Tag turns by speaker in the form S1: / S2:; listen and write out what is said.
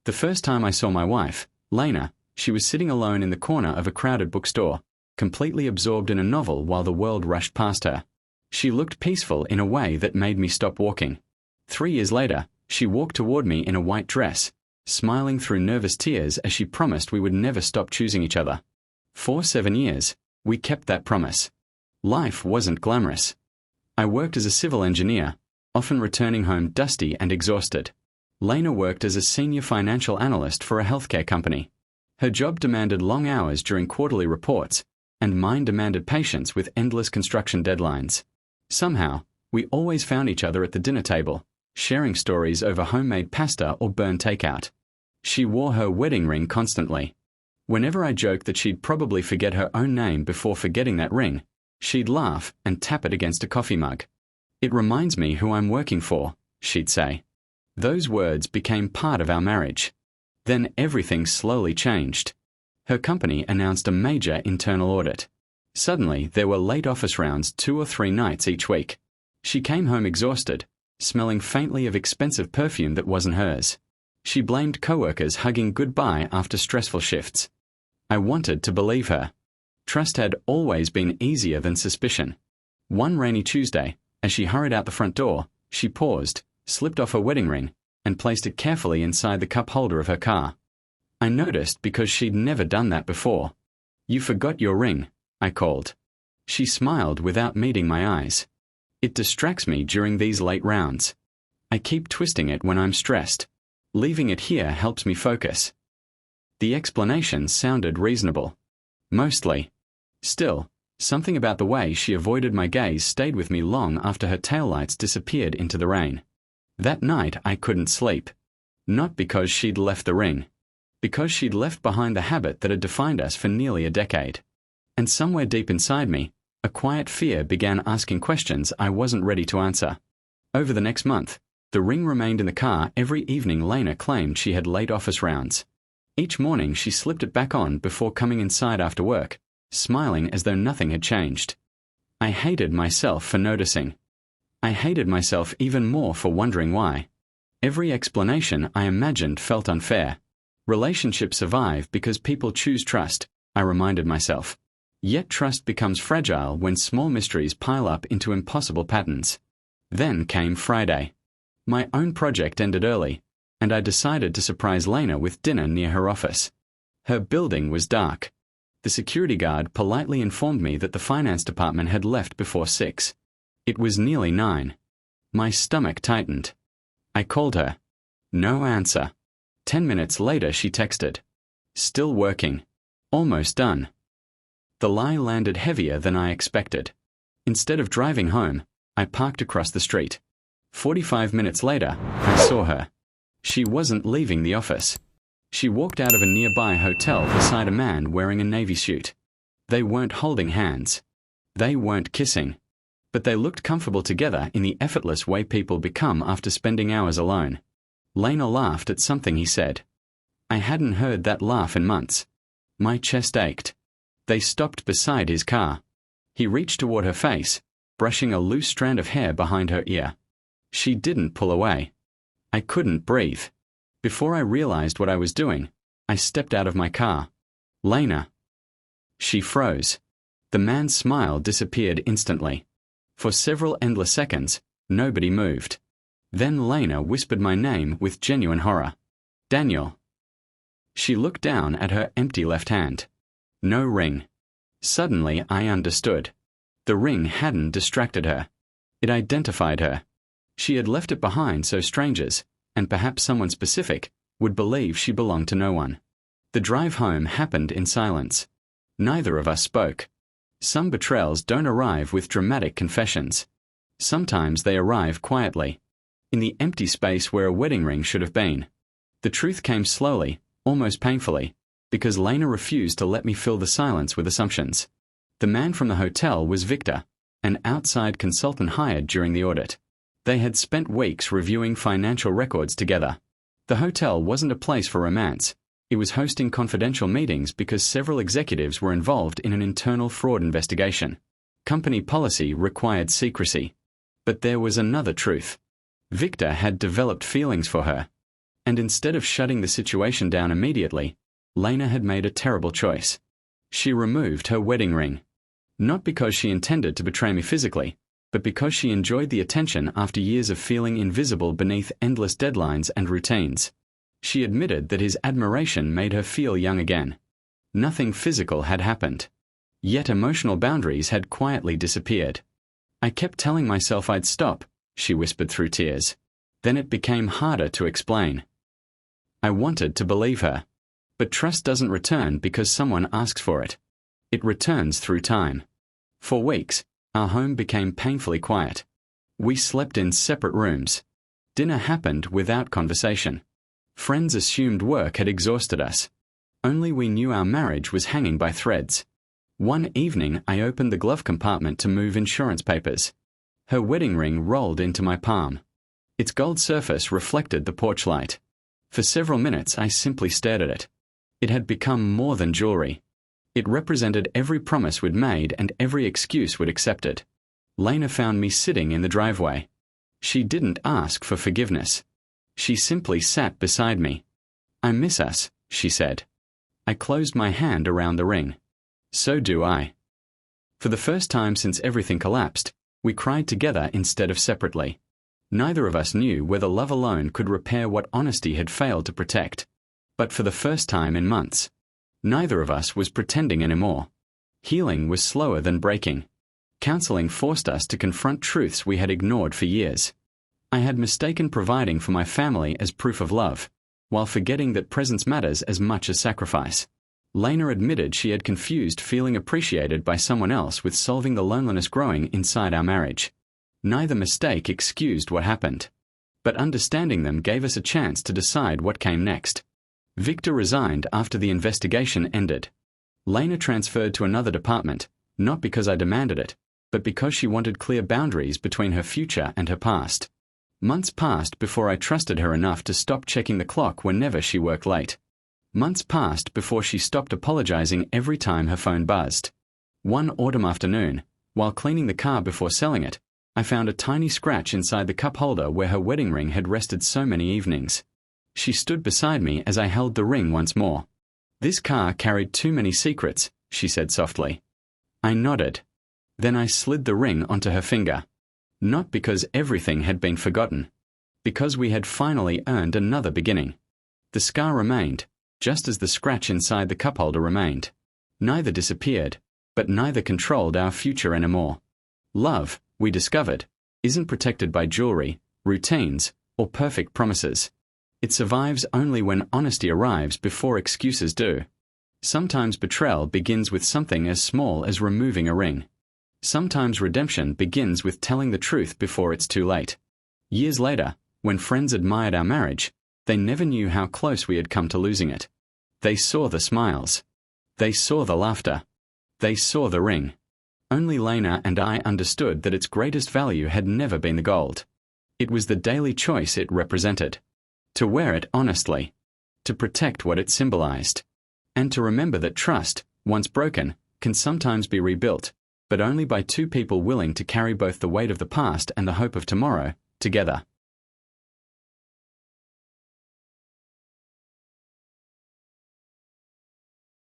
S1: The first time I saw my wife, Lena, she was sitting alone in the corner of a crowded bookstore, completely absorbed in a novel while the world rushed past her. She looked peaceful in a way that made me stop walking. 3 years later, she walked toward me in a white dress, smiling through nervous tears as she promised we would never stop choosing each other. For 7 years, we kept that promise. Life wasn't glamorous. I worked as a civil engineer, often returning home dusty and exhausted. Lena worked as a senior financial analyst for a healthcare company. Her job demanded long hours during quarterly reports, and mine demanded patience with endless construction deadlines. Somehow, we always found each other at the dinner table, sharing stories over homemade pasta or burnt takeout. She wore her wedding ring constantly. Whenever I joked that she'd probably forget her own name before forgetting that ring, she'd laugh and tap it against a coffee mug. "It reminds me who I'm working for," she'd say. Those words became part of our marriage. Then everything slowly changed. Her company announced a major internal audit. Suddenly, there were late office rounds 2 or 3 nights each week. She came home exhausted, smelling faintly of expensive perfume that wasn't hers. She blamed coworkers hugging goodbye after stressful shifts. I wanted to believe her. Trust had always been easier than suspicion. One rainy Tuesday, as she hurried out the front door, she paused, slipped off her wedding ring, and placed it carefully inside the cup holder of her car. I noticed because she'd never done that before. "You forgot your ring," I called. She smiled without meeting my eyes. "It distracts me during these late rounds. I keep twisting it when I'm stressed. Leaving it here helps me focus." The explanation sounded reasonable. Mostly. Still, something about the way she avoided my gaze stayed with me long after her taillights disappeared into the rain. That night I couldn't sleep. Not because she'd left the ring. Because she'd left behind the habit that had defined us for nearly a decade. And somewhere deep inside me, a quiet fear began asking questions I wasn't ready to answer. Over the next month, the ring remained in the car every evening Lena claimed she had late office rounds. Each morning she slipped it back on before coming inside after work, smiling as though nothing had changed. I hated myself for noticing. I hated myself even more for wondering why. Every explanation I imagined felt unfair. Relationships survive because people choose trust, I reminded myself. Yet trust becomes fragile when small mysteries pile up into impossible patterns. Then came Friday. My own project ended early, and I decided to surprise Lena with dinner near her office. Her building was dark. The security guard politely informed me that the finance department had left before 6. It was nearly 9. My stomach tightened. I called her. No answer. 10 minutes later she texted. "Still working. Almost done." The lie landed heavier than I expected. Instead of driving home, I parked across the street. 45 minutes later, I saw her. She wasn't leaving the office. She walked out of a nearby hotel beside a man wearing a navy suit. They weren't holding hands. They weren't kissing. But they looked comfortable together in the effortless way people become after spending hours alone. Lena laughed at something he said. I hadn't heard that laugh in months. My chest ached. They stopped beside his car. He reached toward her face, brushing a loose strand of hair behind her ear. She didn't pull away. I couldn't breathe. Before I realized what I was doing, I stepped out of my car. "Lena." She froze. The man's smile disappeared instantly. For several endless seconds, nobody moved. Then Lena whispered my name with genuine horror. "Daniel." She looked down at her empty left hand. No ring. Suddenly I understood. The ring hadn't distracted her. It identified her. She had left it behind so strangers, and perhaps someone specific, would believe she belonged to no one. The drive home happened in silence. Neither of us spoke. Some betrayals don't arrive with dramatic confessions. Sometimes they arrive quietly, in the empty space where a wedding ring should have been. The truth came slowly, almost painfully, because Lena refused to let me fill the silence with assumptions. The man from the hotel was Victor, an outside consultant hired during the audit. They had spent weeks reviewing financial records together. The hotel wasn't a place for romance. It was hosting confidential meetings because several executives were involved in an internal fraud investigation. Company policy required secrecy. But there was another truth. Victor had developed feelings for her. And instead of shutting the situation down immediately, Lena had made a terrible choice. She removed her wedding ring. Not because she intended to betray me physically, but because she enjoyed the attention after years of feeling invisible beneath endless deadlines and routines. She admitted that his admiration made her feel young again. Nothing physical had happened. Yet emotional boundaries had quietly disappeared. I kept telling myself I'd stop, she whispered through tears. Then it became harder to explain. I wanted to believe her. But trust doesn't return because someone asks for it. It returns through time. For weeks, our home became painfully quiet. We slept in separate rooms. Dinner happened without conversation. Friends assumed work had exhausted us. Only we knew our marriage was hanging by threads. One evening, I opened the glove compartment to move insurance papers. Her wedding ring rolled into my palm. Its gold surface reflected the porch light. For several minutes, I simply stared at it. It had become more than jewelry. It represented every promise we'd made and every excuse we'd accepted. Lena found me sitting in the driveway. She didn't ask for forgiveness. She simply sat beside me. I miss us, she said. I closed my hand around the ring. So do I. For the first time since everything collapsed, we cried together instead of separately. Neither of us knew whether love alone could repair what honesty had failed to protect. But for the first time in months, neither of us was pretending anymore. Healing was slower than breaking. Counseling forced us to confront truths we had ignored for years. I had mistaken providing for my family as proof of love, while forgetting that presence matters as much as sacrifice. Lena admitted she had confused feeling appreciated by someone else with solving the loneliness growing inside our marriage. Neither mistake excused what happened, but understanding them gave us a chance to decide what came next. Victor resigned after the investigation ended. Lena transferred to another department, not because I demanded it, but because she wanted clear boundaries between her future and her past. Months passed before I trusted her enough to stop checking the clock whenever she worked late. Months passed before she stopped apologizing every time her phone buzzed. One autumn afternoon, while cleaning the car before selling it, I found a tiny scratch inside the cup holder where her wedding ring had rested so many evenings. She stood beside me as I held the ring once more. "This car carried too many secrets," she said softly. I nodded. Then I slid the ring onto her finger. Not because everything had been forgotten. Because we had finally earned another beginning. The scar remained, just as the scratch inside the cup holder remained. Neither disappeared, but neither controlled our future anymore. Love, we discovered, isn't protected by jewelry, routines, or perfect promises. It survives only when honesty arrives before excuses do. Sometimes betrayal begins with something as small as removing a ring. Sometimes redemption begins with telling the truth before it's too late. Years later, when friends admired our marriage, they never knew how close we had come to losing it. They saw the smiles. They saw the laughter. They saw the ring. Only Lena and I understood that its greatest value had never been the gold. It was the daily choice it represented. To wear it honestly. To protect what it symbolized. And to remember that trust, once broken, can sometimes be rebuilt, but only by two people willing to carry both the weight of the past and the hope of tomorrow together.